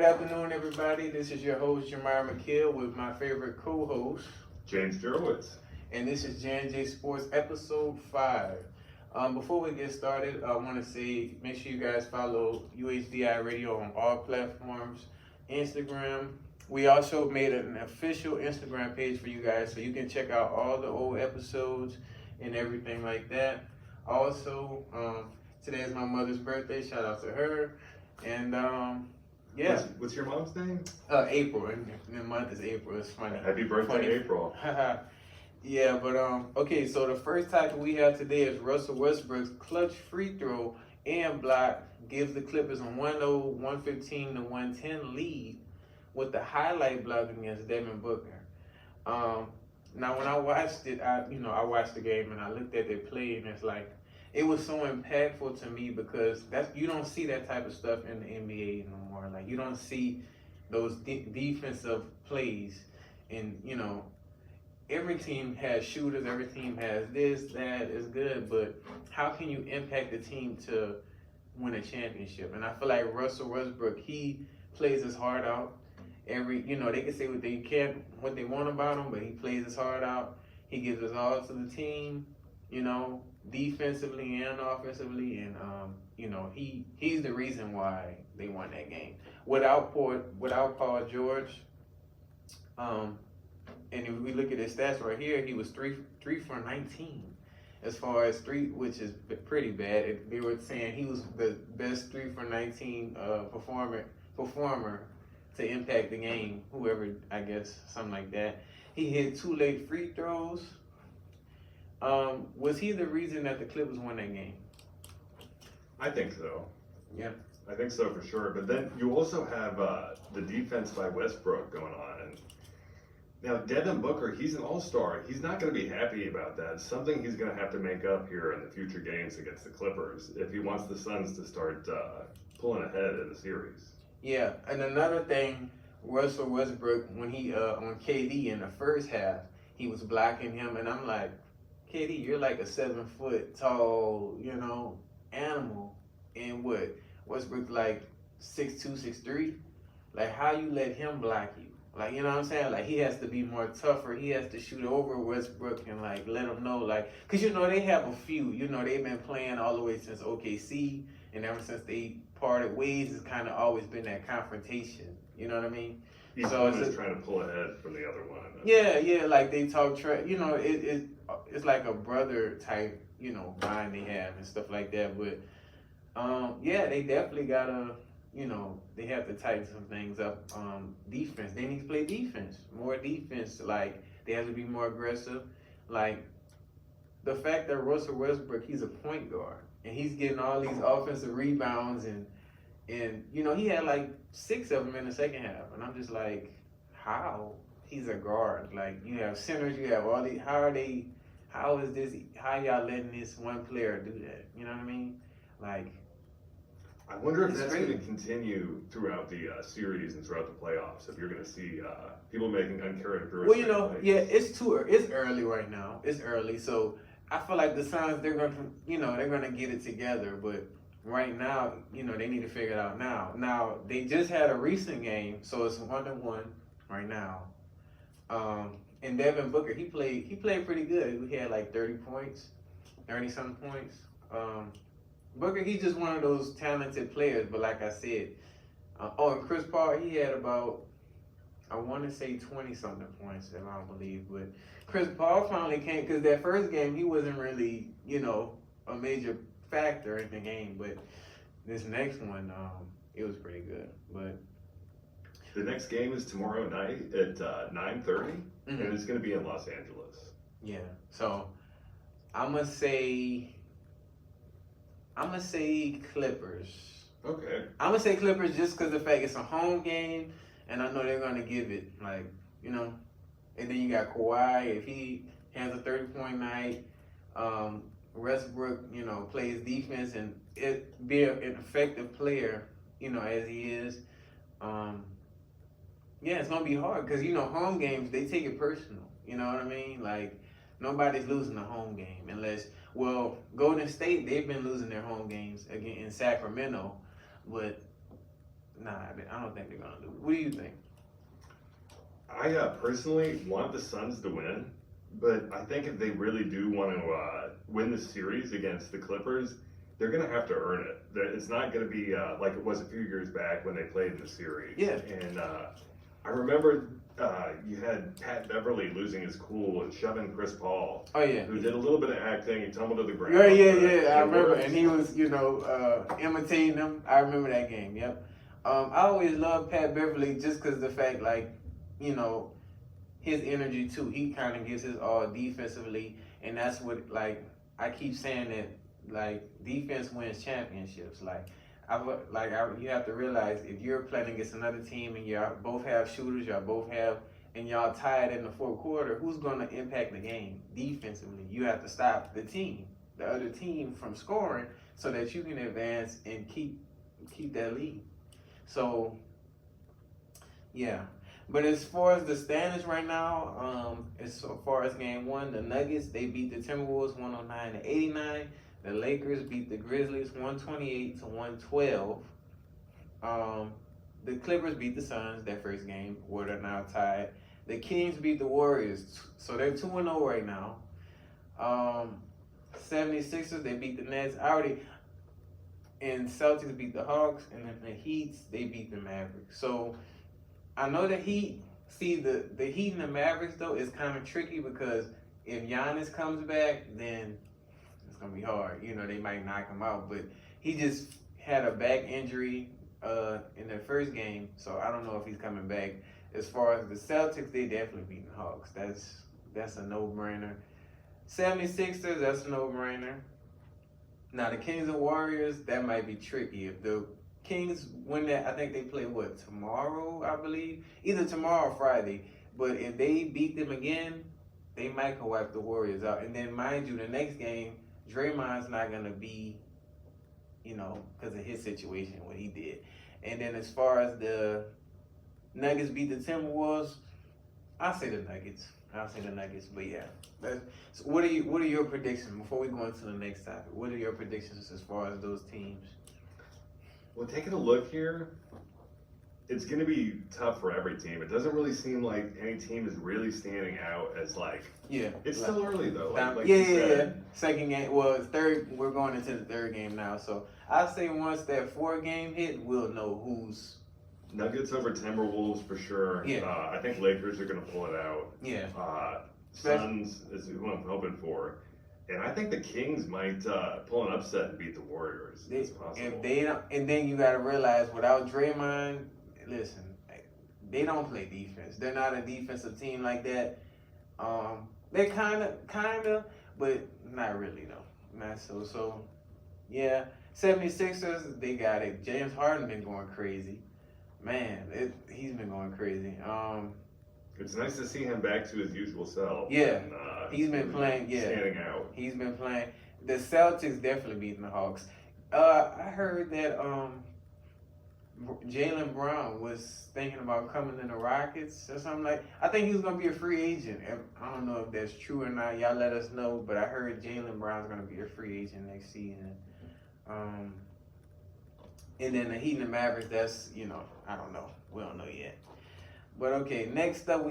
Good afternoon, everybody. This is your host, Jamar McKill, with my favorite co-host, James Jurowitz. and this is J&J Sports Episode 5. Before we get started, I want to say make sure you guys follow UHDI Radio on all platforms, Instagram. We also made an official Instagram page for you guys, so you can check out all the old episodes and everything like that. Also, today is my mother's birthday. Shout out to her. And yeah. What's your mom's name? April, and the month is April. It's funny. Happy birthday, April. Yeah, but okay, so the first topic we have today is Russell Westbrook's clutch free throw and block gives the Clippers a 1-0, 115-110 lead with the highlight block against Devin Booker. Now when I watched it, I watched the game and I looked at their play, and it's like it was so impactful to me because you don't see that type of stuff in the NBA no more. Like, you don't see those defensive plays, and every team has shooters, every team has this, that is good, but how can you impact the team to win a championship? And I feel like Russell Westbrook, he plays his heart out. They can say what they want about him, but he plays his heart out. He gives his all to the team, defensively and offensively, and he's the reason why they won that game. Without Paul George, and if we look at his stats right here, he was 3 for 19 as far as three, which is pretty bad. They were saying he was the best 3 for 19 performer to impact the game. Whoever, I guess, something like that. He hit 2 late free throws. Was he the reason that the Clippers won that game? I think so. Yeah. I think so for sure. But then you also have the defense by Westbrook going on. And now Devin Booker, he's an all-star. He's not going to be happy about that. Something he's going to have to make up here in the future games against the Clippers if he wants the Suns to start pulling ahead in the series. Yeah, and another thing, Russell Westbrook, when he on KD in the first half, he was blocking him, and I'm like, KD, you're like a 7-foot tall, animal, and what? Westbrook like 6'2", 6'3". Like, how you let him block you? Like, you know what I'm saying? Like, he has to be more tougher. He has to shoot over Westbrook and like let him know, like, cause they have a few. They've been playing all the way since OKC, and ever since they parted ways, it's kind of always been that confrontation. You know what I mean? Each one is trying to pull ahead from the other one. Yeah, like they talk trash. It's like a brother type, bond they have and stuff like that. But yeah, they definitely gotta, they have to tighten some things up. Defense, they need to play defense, more defense. Like, they have to be more aggressive. Like, the fact that Russell Westbrook, he's a point guard and he's getting all these offensive rebounds and he had like 6 of them in the second half, and I'm just like, how? He's a guard. Like, you have centers, you have all these. How y'all letting this one player do that? You know what I mean? Like, I wonder if that's going to continue throughout the series and throughout the playoffs. If you're going to see people making uncharacteristic plays. Yeah, it's early right now. It's early, so I feel like the Suns, they're going to get it together, but right now, they need to figure it out now. Now, they just had a recent game, so it's 1-1 right now. And Devin Booker, he played pretty good. He had like 30-something points. Booker, he's just one of those talented players, but like I said, and Chris Paul, he had about, I want to say 20-something points, if I don't believe, but Chris Paul finally came, because that first game, he wasn't really, a major factor in the game, but this next one, it was pretty good. But the next game is tomorrow night at 9:30, and it's going to be in Los Angeles. Yeah, so I'm gonna say Clippers. Okay. I'm gonna say Clippers just because the fact it's a home game, and I know they're gonna give it, like, and then you got Kawhi. If he has a 30-point night, Westbrook, plays defense and be an effective player, as he is. Yeah, it's gonna be hard because home games, they take it personal. You know what I mean? Like, nobody's losing a home game unless, Golden State, they've been losing their home games again in Sacramento, but Nah, I don't think they're gonna lose. What do you think? I personally want the Suns to win, but I think if they really do want to win the series against the Clippers, they're going to have to earn it. It's not going to be like it was a few years back when they played in the series. Yeah. And I remember you had Pat Beverly losing his cool and shoving Chris Paul. Oh yeah. Who did a little bit of acting. He tumbled to the ground. Yeah. I remember, and he was, imitating them. I remember that game. Yep. I always loved Pat Beverly just because the fact, like, his energy too. He kind of gives his all defensively, and that's what, like, I keep saying that, like, defense wins championships. You have to realize if you're playing against another team and y'all both have shooters, and y'all tied in the fourth quarter, who's going to impact the game defensively? You have to stop the other team from scoring so that you can advance and keep that lead. So, yeah. But as far as the standings right now, as far as game one, the Nuggets, they beat the Timberwolves 109-89. The Lakers beat the Grizzlies 128-112. The Clippers beat the Suns that first game, where they're now tied. The Kings beat the Warriors, so they're 2-0 right now. 76ers, they beat the Nets. And Celtics beat the Hawks, and then the Heat, they beat the Mavericks. So I know the Heat, the Heat and the Mavericks, though, is kind of tricky because if Giannis comes back, then it's going to be hard. They might knock him out, but he just had a back injury in the first game, so I don't know if he's coming back. As far as the Celtics, they definitely beat the Hawks. That's a no-brainer. 76ers, that's a no-brainer. Now, the Kings and Warriors, that might be tricky. If the Kings win that, I think they play, tomorrow, I believe? Either tomorrow or Friday. But if they beat them again, they might go wipe the Warriors out. And then, mind you, the next game, Draymond's not going to be, because of his situation, what he did. And then as far as the Nuggets beat the Timberwolves, I'll say the Nuggets. But yeah. So what are your predictions before we go into the next topic? What are your predictions as far as those teams? Well, taking a look here, it's going to be tough for every team. It doesn't really seem like any team is really standing out as it's still early though. Yeah. Second game, it's third. We're going into the third game now, so I'd say once that fourth game hit, we'll know who's. Nuggets over Timberwolves for sure. Yeah. I think Lakers are going to pull it out. Yeah. Suns is who I'm hoping for. And I think the Kings might pull an upset and beat the Warriors. It's possible. If they don't, and then you got to realize without Draymond, listen, they don't play defense. They're not a defensive team like that. They're kind of, but not really though. Not so. So, yeah. 76ers, they got it. James Harden been going crazy. Man, he's been going crazy. It's nice to see him back to his usual self. Yeah, and, he's been playing. Yeah, standing out. He's been playing. The Celtics definitely beating the Hawks. I heard that Jaylen Brown was thinking about coming to the Rockets or something like. I think he was gonna be a free agent. I don't know if that's true or not. Y'all let us know. But I heard Jaylen Brown's gonna be a free agent next season. And then the Heat and the Mavericks, that's, I don't know. We don't know yet. But okay, next up we